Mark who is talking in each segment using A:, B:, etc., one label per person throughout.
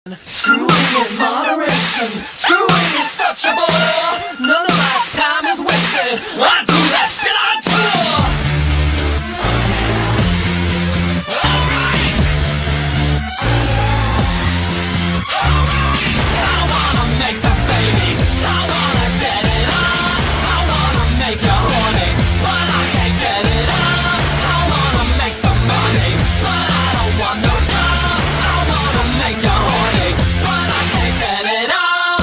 A: Screwing in moderation, screwing is such a bore. None of my time is wasted, I do that shit on tour. Alright, I wanna make some babies, I wanna get it on. I wanna make you horny, but I can't get it on. I wanna make some money, but I don't want no job. I wanna make you horny, but I can't get it on.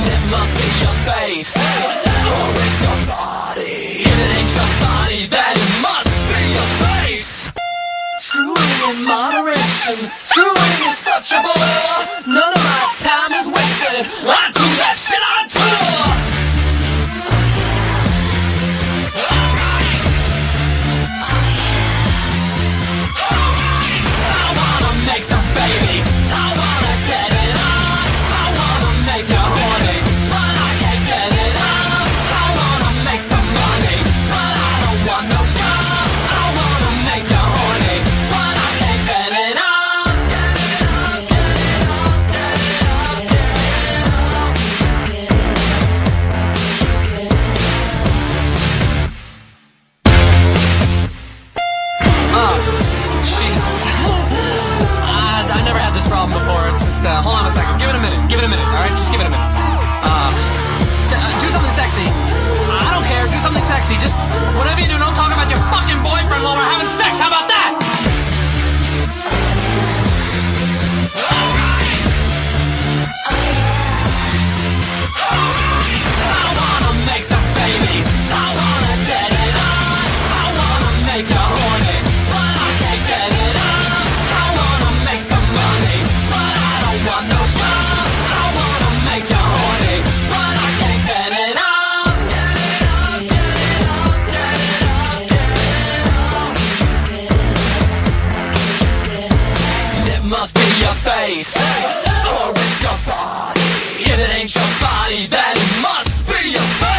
A: It must be your face, or it's your body. If it ain't your body, then it must be your face. Screwing in moderation, screwing is such a bore. None of my time is wasted, I do that shit on tour. Alright, I wanna make some babies, I wanna get it on. I wanna make you horny, but I can't get it on. I wanna make some money, but I don't want no job. I wanna make you horny, but I can't get it on. Jesus. I never had this problem before. It's just, hold on a second. Give it a minute. Give it a minute, alright? Just give it a minute. Do something sexy. I don't care. Do something sexy. Just, whatever you do, don't talk about your fucking boyfriend while we're having sex. How about that? Alright. I wanna make some babies. I wanna get it on. I wanna make you horny, but I can't get it on. I wanna make some money, but I don't want no job. I wanna make you horny, but I can't get it on. It must be your face, or it's your body. If it ain't your body, then it must be your face.